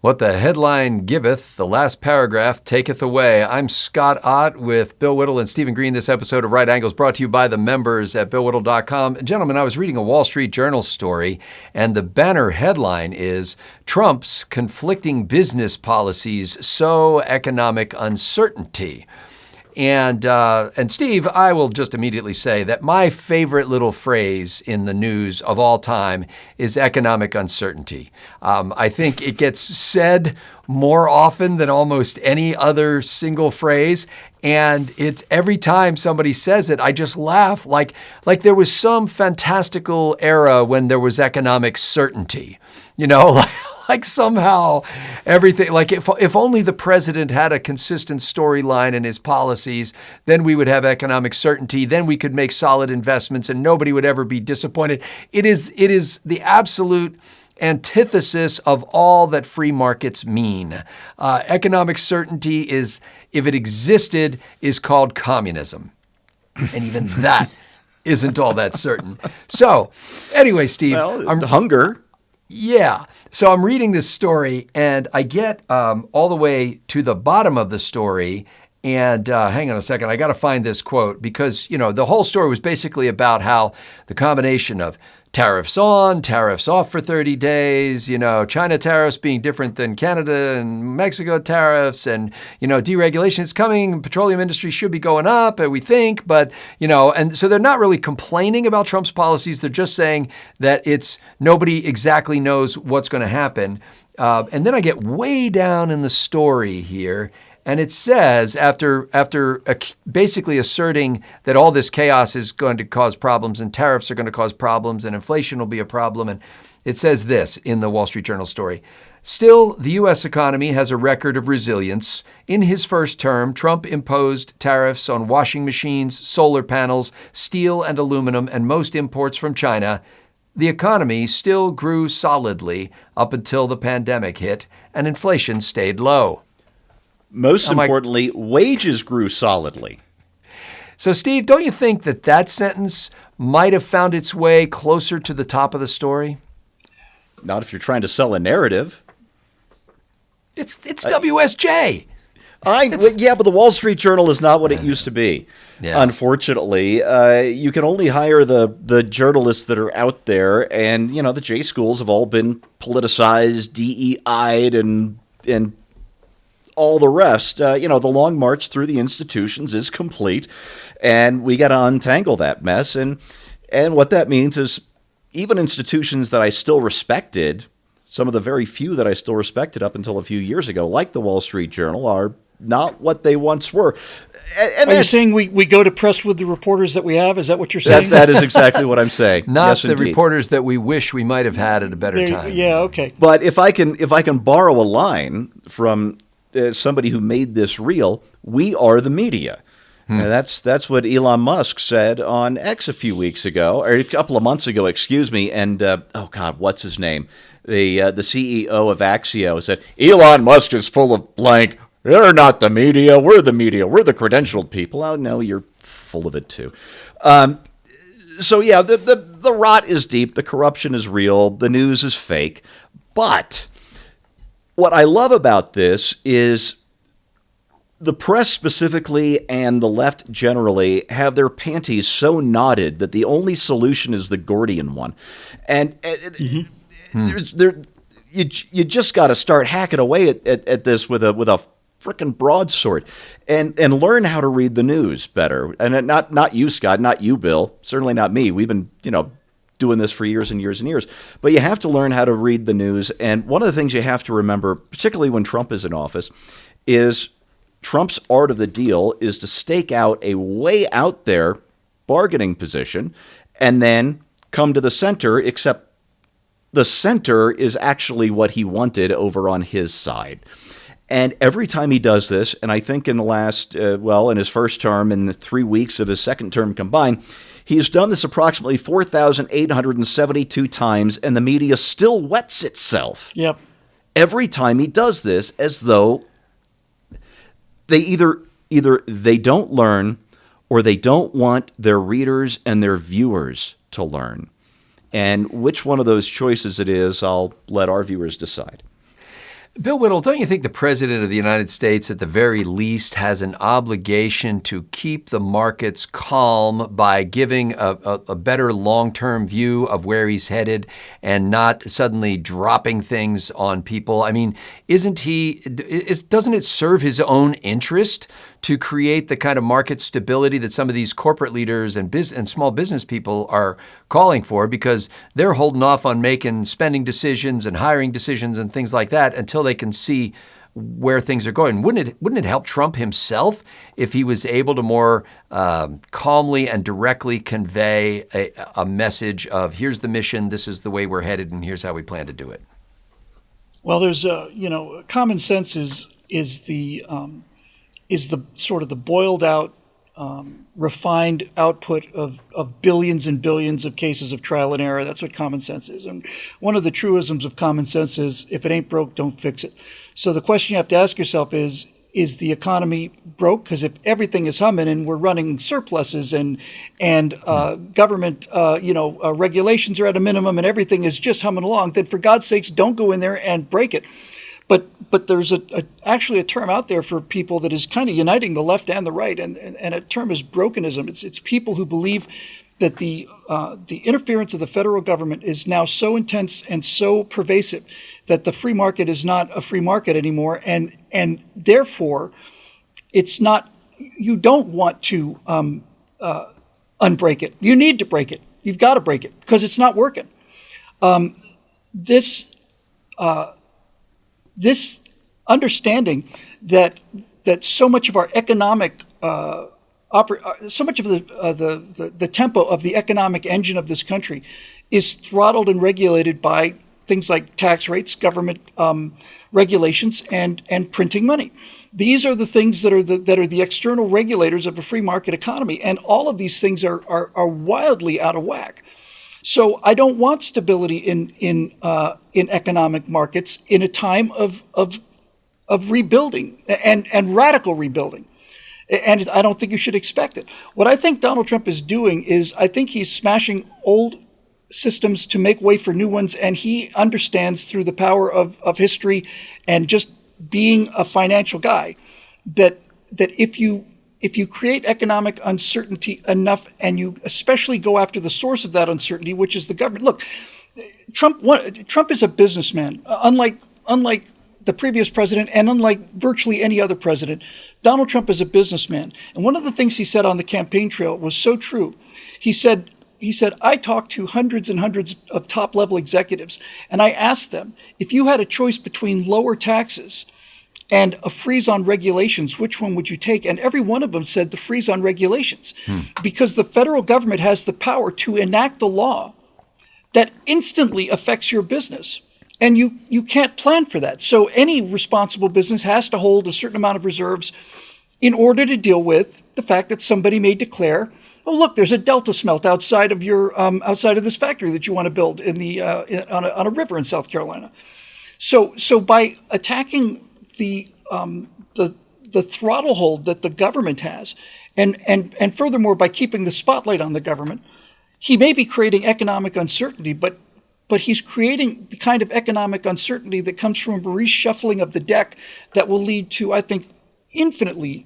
What the headline giveth, the last paragraph taketh away. I'm Scott Ott with Bill Whittle and Stephen Green. This episode of Right Angles brought to you by the members at BillWhittle.com. Gentlemen, I was reading a Wall Street Journal story, and the banner headline is, Trump's conflicting business policies sow economic uncertainty. And Steve, I will just immediately say that my favorite little phrase in the news of all time is economic uncertainty. I think it gets said more often than almost any other single phrase. And it's every time somebody says it, I just laugh like there was some fantastical era when there was economic certainty, you know, like somehow everything, like if only the president had a consistent storyline in his policies, then we would have economic certainty. Then we could make solid investments and nobody would ever be disappointed. It is the absolute antithesis of all that free markets mean. Economic certainty is, if it existed, is called communism. And even that isn't all that certain. So anyway, Steve. Well, hunger. Yeah. So I'm reading this story and I get all the way to the bottom of the story. And hang on a second, I got to find this quote because, you know, the whole story was basically about how the combination of tariffs on, tariffs off for 30 days, you know, China tariffs being different than Canada and Mexico tariffs and, you know, deregulation is coming, petroleum industry should be going up, we think, but, you know, and so they're not really complaining about Trump's policies. They're just saying that nobody exactly knows what's going to happen. And then I get way down in the story here. And it says, after basically asserting that all this chaos is going to cause problems and tariffs are going to cause problems and inflation will be a problem, and it says this in the Wall Street Journal story. Still, the U.S. economy has a record of resilience. In his first term, Trump imposed tariffs on washing machines, solar panels, steel and aluminum, and most imports from China. The economy still grew solidly up until the pandemic hit, and inflation stayed low. Most importantly, wages grew solidly. So, Steve, don't you think that sentence might have found its way closer to the top of the story? Not if you're trying to sell a narrative. It's WSJ. Yeah, but the Wall Street Journal is not what it used to be. Yeah. Unfortunately, you can only hire the journalists that are out there, and you know the J schools have all been politicized, DEI'd, and all the rest. The long march through the institutions is complete, and we got to untangle that mess. And what that means is even institutions that I still respected, some of the very few that I still respected up until a few years ago, like the Wall Street Journal, are not what they once were. And are you saying we go to press with the reporters that we have? Is that what you're saying? That is exactly what I'm saying. Not yes, the indeed. Reporters that we wish we might have had at a better time. Yeah, okay. But if I can borrow a line from somebody who made this real, we are the media. And that's what Elon Musk said on X a few weeks ago, or a couple of months ago, excuse me. And what's his name? The CEO of Axio said, Elon Musk is full of blank. They're not the media. We're the media. We're the credentialed people. Oh, no, you're full of it too. So yeah, the rot is deep. The corruption is real. The news is fake. But what I love about this is the press specifically and the left generally have their panties so knotted that the only solution is the Gordian one. And you just got to start hacking away at this with a frickin' broadsword and learn how to read the news better. And not you, Scott, not you, Bill, certainly not me. We've been, doing this for years and years and years. But you have to learn how to read the news. And one of the things you have to remember, particularly when Trump is in office, is Trump's art of the deal is to stake out a way out there bargaining position and then come to the center, except the center is actually what he wanted over on his side. And every time he does this, and I think in the last, in his first term and the 3 weeks of his second term combined, he's done this approximately 4,872 times, and the media still wets itself. Yep. Every time he does this, as though they either they don't learn or they don't want their readers and their viewers to learn. And which one of those choices it is, I'll let our viewers decide. Bill Whittle, don't you think the President of the United States, at the very least, has an obligation to keep the markets calm by giving a better long-term view of where he's headed and not suddenly dropping things on people? I mean, doesn't it serve his own interest to create the kind of market stability that some of these corporate leaders and small business people are calling for, because they're holding off on making spending decisions and hiring decisions and things like that until they can see where things are going? Wouldn't it help Trump himself if he was able to more calmly and directly convey a message of, here's the mission, this is the way we're headed, and here's how we plan to do it? Well, there's common sense is the sort of the boiled out, refined output of billions and billions of cases of trial and error. That's what common sense is. And one of the truisms of common sense is, if it ain't broke, don't fix it. So the question you have to ask yourself is the economy broke? Because if everything is humming and we're running surpluses and government regulations are at a minimum and everything is just humming along, then for God's sakes, don't go in there and break it. But there's actually a term out there for people that is kind of uniting the left and the right, and a term is brokenism. It's people who believe that the interference of the federal government is now so intense and so pervasive that the free market is not a free market anymore, and therefore it's not. You don't want to unbreak it. You need to break it. You've got to break it because it's not working. This understanding that so much of our economic so much of the tempo of the economic engine of this country is throttled and regulated by things like tax rates, government regulations, and printing money. These are the things that are the external regulators of a free market economy, and all of these things are wildly out of whack. So I don't want stability in economic markets in a time of rebuilding and radical rebuilding. And I don't think you should expect it. What I think Donald Trump is doing is, I think he's smashing old systems to make way for new ones, and he understands through the power of history and just being a financial guy that if you create economic uncertainty enough, and you especially go after the source of that uncertainty, which is the government. Look, Trump is a businessman, unlike the previous president and unlike virtually any other president. Donald Trump is a businessman. And one of the things he said on the campaign trail was so true. He said, I talked to hundreds and hundreds of top-level executives, and I asked them, if you had a choice between lower taxes and a freeze on regulations, which one would you take? And every one of them said the freeze on regulations, because the federal government has the power to enact the law that instantly affects your business. And you can't plan for that. So any responsible business has to hold a certain amount of reserves in order to deal with the fact that somebody may declare, oh, look, there's a Delta smelt outside of this factory that you want to build on a river in South Carolina. So by attacking the throttle hold that the government has, and furthermore by keeping the spotlight on the government, he may be creating economic uncertainty, but he's creating the kind of economic uncertainty that comes from a reshuffling of the deck that will lead to, I think, infinitely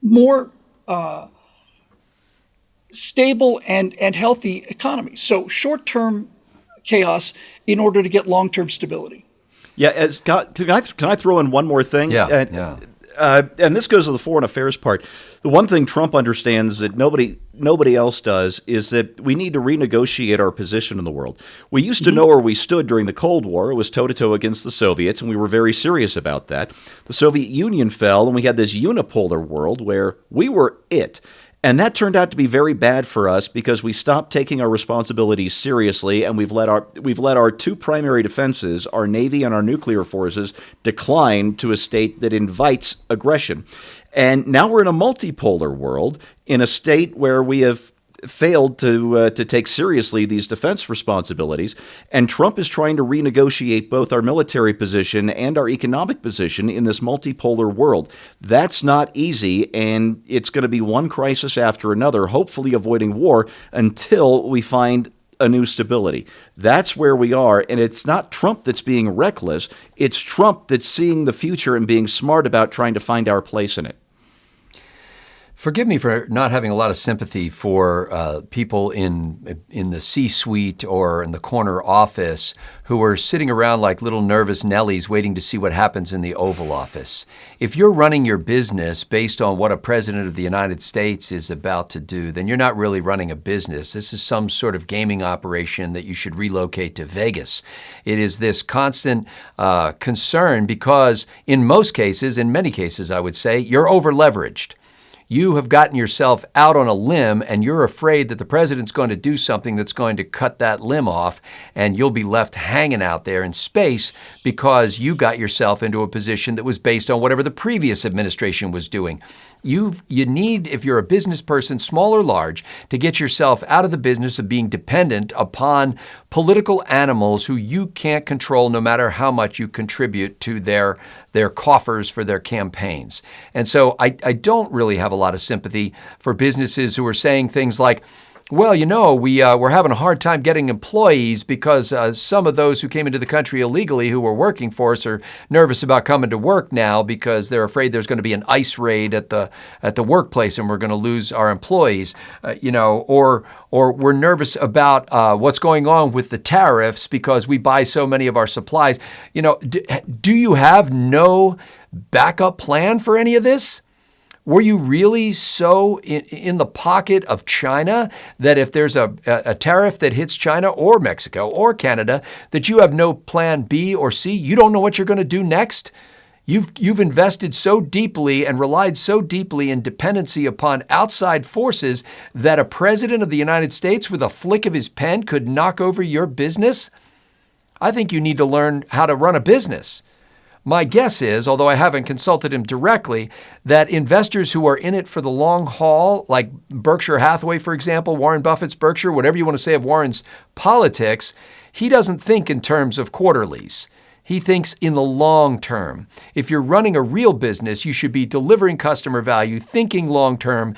more stable and healthy economy. So short-term chaos in order to get long-term stability. Yeah, Scott, can I throw in one more thing? Yeah. And this goes to the foreign affairs part. The one thing Trump understands that nobody else does is that we need to renegotiate our position in the world. We used to know where we stood during the Cold War. It was toe-to-toe against the Soviets, and we were very serious about that. The Soviet Union fell, and we had this unipolar world where we were it. And that turned out to be very bad for us because we stopped taking our responsibilities seriously, and we've let our two primary defenses, our Navy and our nuclear forces, decline to a state that invites aggression. And now we're in a multipolar world, in a state where we have failed to take seriously these defense responsibilities, and Trump is trying to renegotiate both our military position and our economic position in this multipolar world. That's not easy, and it's going to be one crisis after another, hopefully avoiding war, until we find a new stability. That's where we are. And it's not Trump that's being reckless. It's Trump that's seeing the future and being smart about trying to find our place in it. Forgive me for not having a lot of sympathy for people in the C-suite or in the corner office who are sitting around like little nervous Nellies waiting to see what happens in the Oval Office. If you're running your business based on what a president of the United States is about to do, then you're not really running a business. This is some sort of gaming operation that you should relocate to Vegas. It is this constant concern because in most cases, in many cases I would say, you're over-leveraged. You have gotten yourself out on a limb and you're afraid that the president's going to do something that's going to cut that limb off and you'll be left hanging out there in space because you got yourself into a position that was based on whatever the previous administration was doing. You need, if you're a business person, small or large, to get yourself out of the business of being dependent upon political animals who you can't control no matter how much you contribute to their coffers for their campaigns. And so I don't really have a lot of sympathy for businesses who are saying things like, well, we're having a hard time getting employees because some of those who came into the country illegally who were working for us are nervous about coming to work now because they're afraid there's going to be an ICE raid at the workplace and we're going to lose our employees, or we're nervous about what's going on with the tariffs because we buy so many of our supplies. Do you have no backup plan for any of this? Were you really so in the pocket of China that if there's a tariff that hits China or Mexico or Canada, that you have no plan B or C? You don't know what you're going to do next? You've invested so deeply and relied so deeply in dependency upon outside forces that a president of the United States with a flick of his pen could knock over your business? I think you need to learn how to run a business. My guess is, although I haven't consulted him directly, that investors who are in it for the long haul, like Berkshire Hathaway, for example, Warren Buffett's Berkshire, whatever you want to say of Warren's politics, he doesn't think in terms of quarterlies. He thinks in the long term. If you're running a real business, you should be delivering customer value, thinking long term,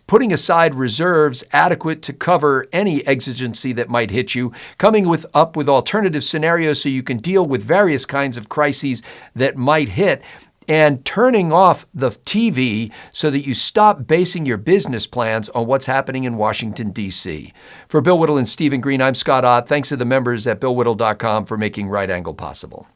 putting aside reserves adequate to cover any exigency that might hit you, coming up with alternative scenarios so you can deal with various kinds of crises that might hit, and turning off the TV so that you stop basing your business plans on what's happening in Washington, D.C. For Bill Whittle and Stephen Green, I'm Scott Ott. Thanks to the members at BillWhittle.com for making Right Angle possible.